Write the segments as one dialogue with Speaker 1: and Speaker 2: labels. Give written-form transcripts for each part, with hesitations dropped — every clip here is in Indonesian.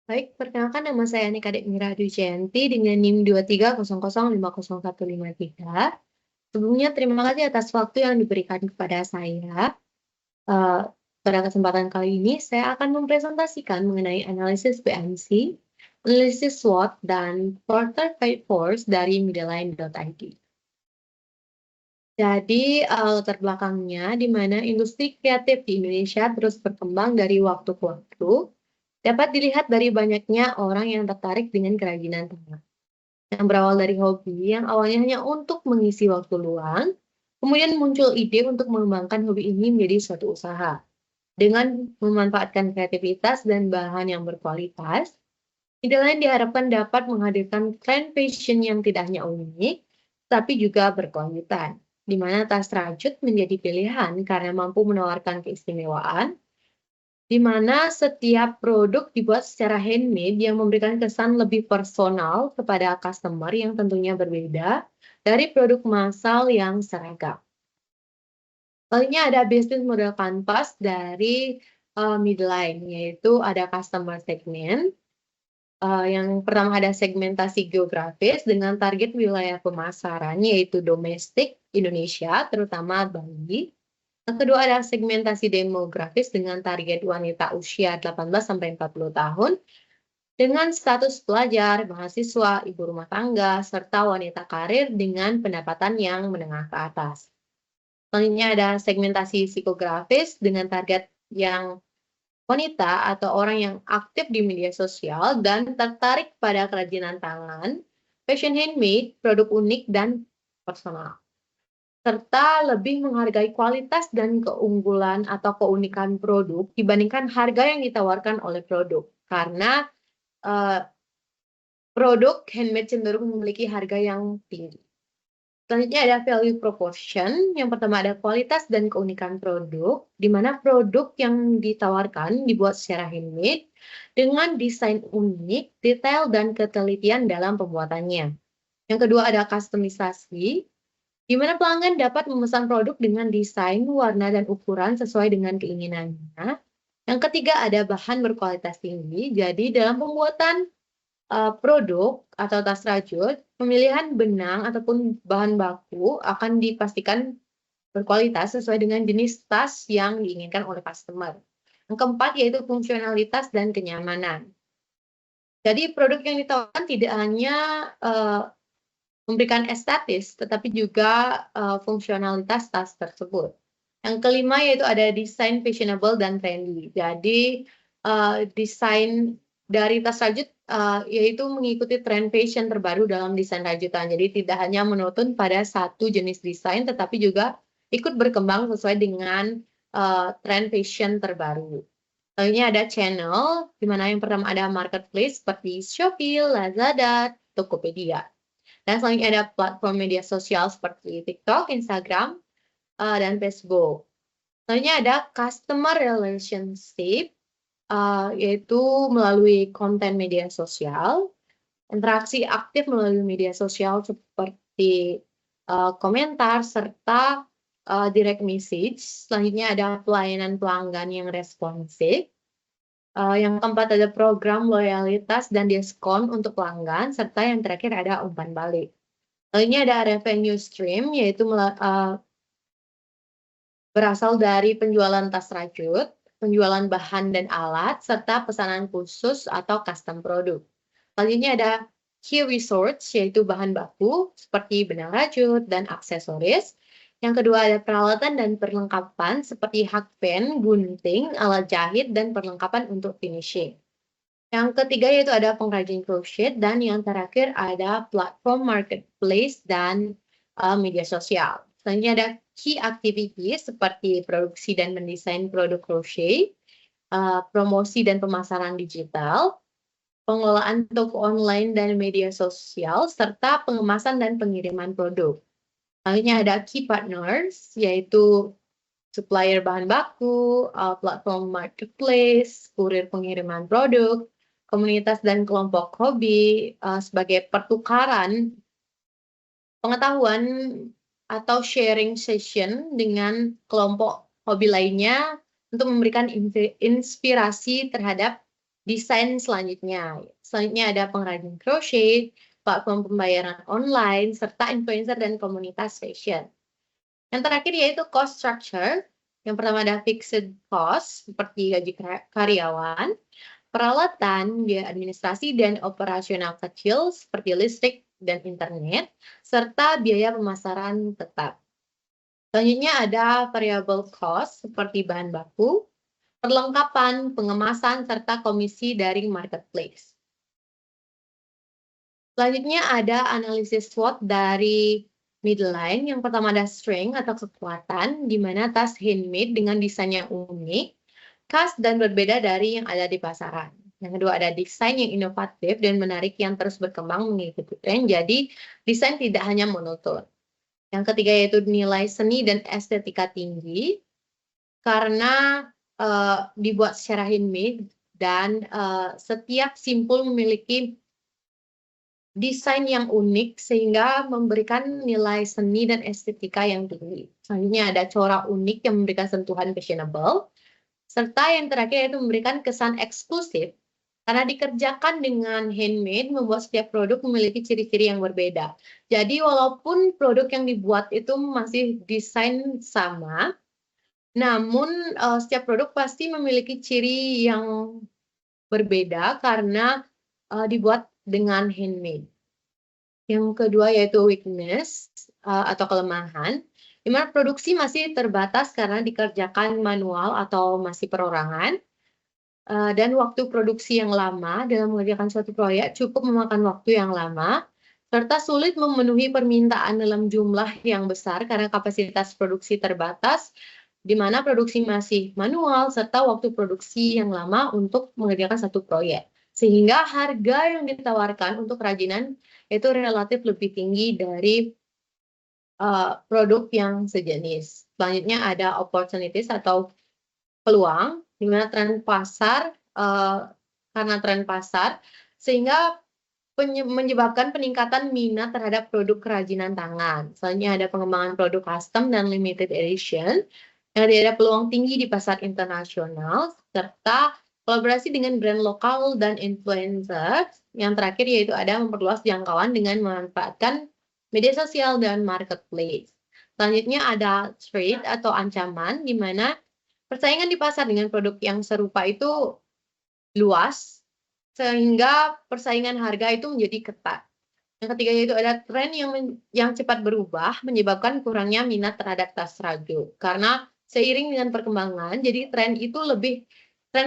Speaker 1: Baik, perkenalkan nama saya Nika Dekmira Dujayanti dengan NIM 23005013. Sebelumnya terima kasih atas waktu yang diberikan kepada saya. Eh, Pada kesempatan kali ini saya akan mempresentasikan mengenai analisis PMC, analisis SWOT, dan Porter Fight Force dari Midline.id. Jadi, latar belakangnya di mana industri kreatif di Indonesia terus berkembang dari waktu ke waktu, dapat dilihat dari banyaknya orang yang tertarik dengan kerajinan tangan. Yang berawal dari hobi yang awalnya hanya untuk mengisi waktu luang, kemudian muncul ide untuk mengembangkan hobi ini menjadi suatu usaha. Dengan memanfaatkan kreativitas dan bahan yang berkualitas, ide lain diharapkan dapat menghadirkan tren fashion yang tidak hanya unik, tapi juga berkelanjutan, di mana tas rajut menjadi pilihan karena mampu menawarkan keistimewaan, di mana setiap produk dibuat secara handmade yang memberikan kesan lebih personal kepada customer yang tentunya berbeda dari produk massal yang seragam. Lainnya ada bisnis model kanvas dari Midline, yaitu ada customer segment. Yang pertama ada segmentasi geografis dengan target wilayah pemasaran, yaitu domestik Indonesia, terutama Bali. Yang kedua ada segmentasi demografis dengan target wanita usia 18-40 tahun dengan status pelajar, mahasiswa, ibu rumah tangga, serta wanita karir dengan pendapatan yang menengah ke atas. Selanjutnya ada segmentasi psikografis dengan target yang wanita atau orang yang aktif di media sosial dan tertarik pada kerajinan tangan, fashion handmade, produk unik, dan personal, serta lebih menghargai kualitas dan keunggulan atau keunikan produk dibandingkan harga yang ditawarkan oleh produk. Karena eh, produk handmade cenderung memiliki harga yang tinggi. Selanjutnya ada value proportion. Yang pertama ada kualitas dan keunikan produk, di mana produk yang ditawarkan dibuat secara handmade dengan desain unik, detail, dan ketelitian dalam pembuatannya. Yang kedua ada customisasi, di mana pelanggan dapat memesan produk dengan desain, warna, dan ukuran sesuai dengan keinginannya. Yang ketiga ada bahan berkualitas tinggi, jadi dalam pembuatan produk atau tas rajut, pemilihan benang ataupun bahan baku akan dipastikan berkualitas sesuai dengan jenis tas yang diinginkan oleh customer. Yang keempat yaitu fungsionalitas dan kenyamanan. Jadi produk yang ditawarkan tidak hanya memberikan estetis, tetapi juga fungsionalitas tas tersebut. Yang kelima yaitu ada desain fashionable dan trendy. Jadi desain dari tas rajut yaitu mengikuti tren fashion terbaru dalam desain rajutan. Jadi tidak hanya menonton pada satu jenis desain, tetapi juga ikut berkembang sesuai dengan tren fashion terbaru. Lainnya ada channel, di mana yang pertama ada marketplace seperti Shopee, Lazada, Tokopedia. Dan selanjutnya ada platform media sosial seperti TikTok, Instagram, dan Facebook. Selanjutnya ada customer relationship, yaitu melalui konten media sosial, interaksi aktif melalui media sosial seperti komentar, serta direct message. Selanjutnya ada pelayanan pelanggan yang responsif. Yang keempat ada program loyalitas dan diskon untuk pelanggan, serta yang terakhir ada umpan balik. Lainnya ada revenue stream, yaitu berasal dari penjualan tas rajut, penjualan bahan dan alat, serta pesanan khusus atau custom produk. Selanjutnya ada key resource, yaitu bahan baku seperti benang rajut dan aksesoris. Yang kedua ada peralatan dan perlengkapan seperti hakpen, gunting, alat jahit, dan perlengkapan untuk finishing. Yang ketiga yaitu ada pengrajin crochet, dan yang terakhir ada platform marketplace dan media sosial. Selanjutnya ada key activities seperti produksi dan mendesain produk crochet, promosi dan pemasaran digital, pengelolaan toko online dan media sosial, serta pengemasan dan pengiriman produk. Selanjutnya ada key partners, yaitu supplier bahan baku, platform marketplace, kurir pengiriman produk, komunitas dan kelompok hobi sebagai pertukaran pengetahuan atau sharing session dengan kelompok hobi lainnya untuk memberikan inspirasi terhadap desain selanjutnya. Selanjutnya ada pengrajin crochet, platform pembayaran online, serta influencer dan komunitas fashion. Yang terakhir yaitu cost structure. Yang pertama ada fixed cost, seperti gaji karyawan, peralatan, biaya administrasi dan operasional kecil, seperti listrik dan internet, serta biaya pemasaran tetap. Selanjutnya ada variable cost, seperti bahan baku, perlengkapan, pengemasan, serta komisi dari marketplace. Selanjutnya ada analisis SWOT dari Midline. Yang pertama ada strength atau kekuatan, di mana tas handmade dengan desainnya unik, khas dan berbeda dari yang ada di pasaran. Yang kedua ada desain yang inovatif dan menarik yang terus berkembang mengikuti tren, jadi desain tidak hanya monoton. Yang ketiga yaitu nilai seni dan estetika tinggi, karena dibuat secara handmade dan setiap simpul memiliki desain yang unik sehingga memberikan nilai seni dan estetika yang tinggi. Selanjutnya ada corak unik yang memberikan sentuhan fashionable, serta yang terakhir yaitu memberikan kesan eksklusif karena dikerjakan dengan handmade, membuat setiap produk memiliki ciri-ciri yang berbeda. Jadi walaupun produk yang dibuat itu masih desain sama, namun setiap produk pasti memiliki ciri yang berbeda karena dibuat dengan handmade. Yang kedua yaitu weakness atau kelemahan, di mana produksi masih terbatas karena dikerjakan manual atau masih perorangan, dan waktu produksi yang lama dalam mengerjakan suatu proyek cukup memakan waktu yang lama, serta sulit memenuhi permintaan dalam jumlah yang besar karena kapasitas produksi terbatas, di mana produksi masih manual, serta waktu produksi yang lama untuk mengerjakan satu proyek. Sehingga harga yang ditawarkan untuk kerajinan itu relatif lebih tinggi dari produk yang sejenis. Selanjutnya ada opportunities atau peluang, di mana tren pasar, karena tren pasar, sehingga menyebabkan peningkatan minat terhadap produk kerajinan tangan. Selanjutnya ada pengembangan produk custom dan limited edition, yang ada peluang tinggi di pasar internasional, serta kolaborasi dengan brand lokal dan influencer. Yang terakhir yaitu ada memperluas jangkauan dengan memanfaatkan media sosial dan marketplace. Selanjutnya ada threat atau ancaman, di mana persaingan di pasar dengan produk yang serupa itu luas, sehingga persaingan harga itu menjadi ketat. Yang ketiga yaitu ada tren yang cepat berubah, menyebabkan kurangnya minat terhadap tas rajut. Karena seiring dengan perkembangan, jadi tren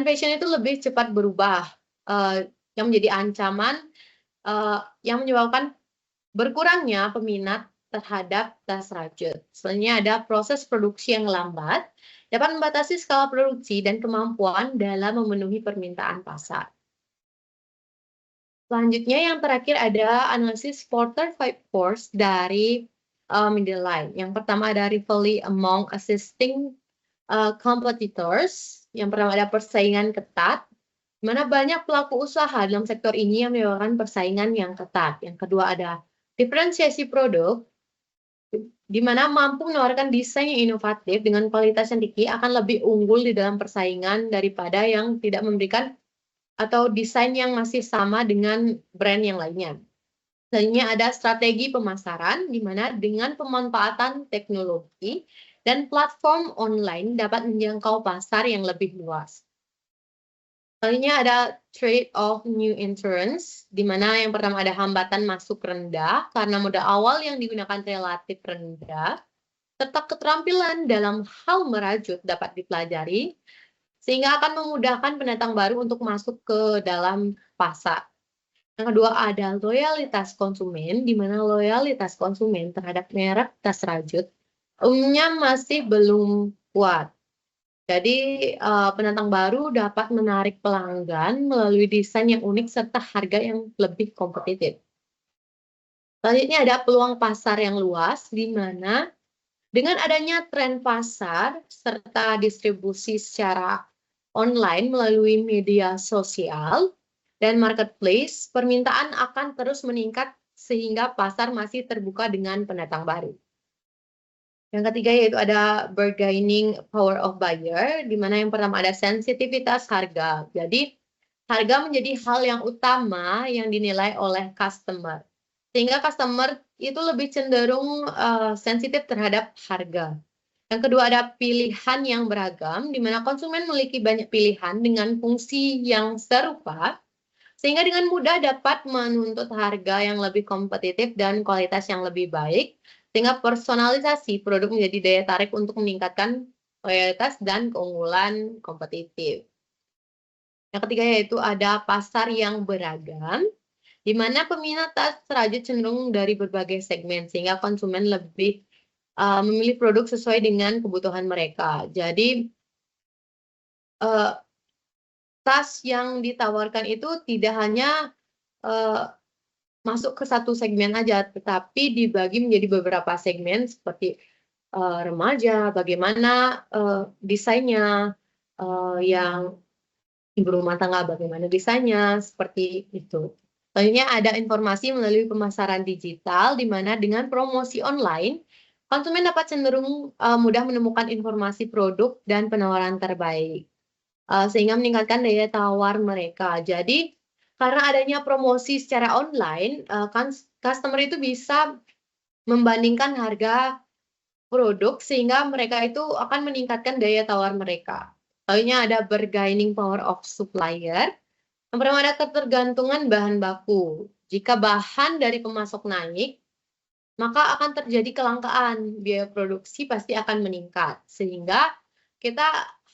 Speaker 1: fashion itu lebih cepat berubah, yang menjadi ancaman, yang menyebabkan berkurangnya peminat terhadap tas rajut. Selanjutnya ada proses produksi yang lambat, dapat membatasi skala produksi dan kemampuan dalam memenuhi permintaan pasar. Selanjutnya yang terakhir ada analisis Porter 5 Force dari Midline. Yang pertama ada rivalry among existing competitors. Yang pertama ada persaingan ketat, di mana banyak pelaku usaha dalam sektor ini yang menyebabkan persaingan yang ketat. Yang kedua ada diferensiasi produk, di mana mampu menawarkan desain yang inovatif dengan kualitas yang tinggi akan lebih unggul di dalam persaingan daripada yang tidak memberikan atau desain yang masih sama dengan brand yang lainnya. Selanjutnya ada strategi pemasaran, di mana dengan pemanfaatan teknologi dan platform online dapat menjangkau pasar yang lebih luas. Selanjutnya ada trade of new entrants, di mana yang pertama ada hambatan masuk rendah karena modal awal yang digunakan relatif rendah, serta keterampilan dalam hal merajut dapat dipelajari, sehingga akan memudahkan pendatang baru untuk masuk ke dalam pasar. Yang kedua ada loyalitas konsumen, di mana loyalitas konsumen terhadap merek tas rajut umumnya masih belum kuat. Jadi pendatang baru dapat menarik pelanggan melalui desain yang unik serta harga yang lebih kompetitif. Selanjutnya ada peluang pasar yang luas, di mana dengan adanya tren pasar serta distribusi secara online melalui media sosial dan marketplace, permintaan akan terus meningkat sehingga pasar masih terbuka dengan pendatang baru. Yang ketiga yaitu ada bargaining power of buyer, di mana yang pertama ada sensitivitas harga. Jadi Harga menjadi hal yang utama yang dinilai oleh customer. Sehingga customer itu lebih cenderung sensitif terhadap harga. Yang kedua ada pilihan yang beragam, di mana konsumen memiliki banyak pilihan dengan fungsi yang serupa, sehingga dengan mudah dapat menuntut harga yang lebih kompetitif dan kualitas yang lebih baik, sehingga personalisasi produk menjadi daya tarik untuk meningkatkan loyalitas dan keunggulan kompetitif. Yang ketiga yaitu ada pasar yang beragam, di mana peminat tas rajut cenderung dari berbagai segmen, sehingga konsumen lebih memilih produk sesuai dengan kebutuhan mereka. Jadi, tas yang ditawarkan itu tidak hanya masuk ke satu segmen aja, tetapi dibagi menjadi beberapa segmen seperti remaja, bagaimana desainnya, yang ibu rumah tangga bagaimana desainnya, seperti itu. Selanjutnya ada informasi melalui pemasaran digital, di mana dengan promosi online, konsumen dapat cenderung mudah menemukan informasi produk dan penawaran terbaik, sehingga meningkatkan daya tawar mereka. Jadi, karena adanya promosi secara online, customer itu bisa membandingkan harga produk, sehingga mereka itu akan meningkatkan daya tawar mereka. Selanjutnya ada bargaining power of supplier. Yang pertama ada ketergantungan bahan baku. Jika bahan dari pemasok naik, maka akan terjadi kelangkaan. Biaya produksi pasti akan meningkat. Sehingga kita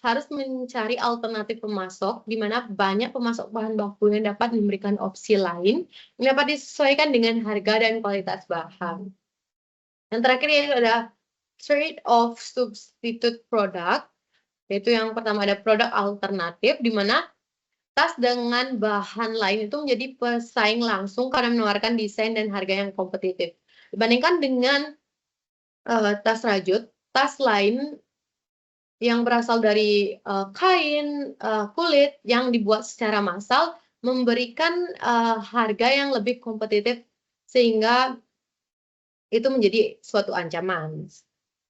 Speaker 1: harus mencari alternatif pemasok, di mana banyak pemasok bahan baku yang dapat memberikan opsi lain yang dapat disesuaikan dengan harga dan kualitas bahan. Yang terakhir yaitu ada trade of substitute product, yaitu yang pertama ada produk alternatif, di mana tas dengan bahan lain itu menjadi pesaing langsung karena menawarkan desain dan harga yang kompetitif. Dibandingkan dengan tas rajut, tas lain yang berasal dari kain, kulit yang dibuat secara massal memberikan harga yang lebih kompetitif, sehingga itu menjadi suatu ancaman.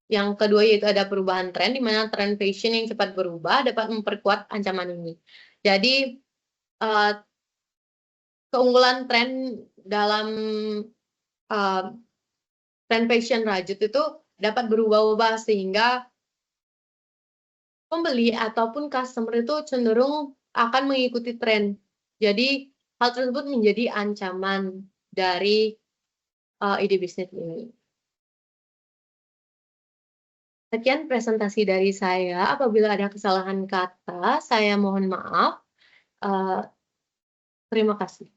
Speaker 1: Yang kedua yaitu ada perubahan tren, di mana tren fashion yang cepat berubah dapat memperkuat ancaman ini. Jadi, keunggulan tren dalam tren fashion rajut itu dapat berubah-ubah, sehingga pembeli ataupun customer itu cenderung akan mengikuti tren. Jadi, hal tersebut menjadi ancaman dari ide bisnis ini. Sekian presentasi dari saya. Apabila ada kesalahan kata, saya mohon maaf. Terima kasih.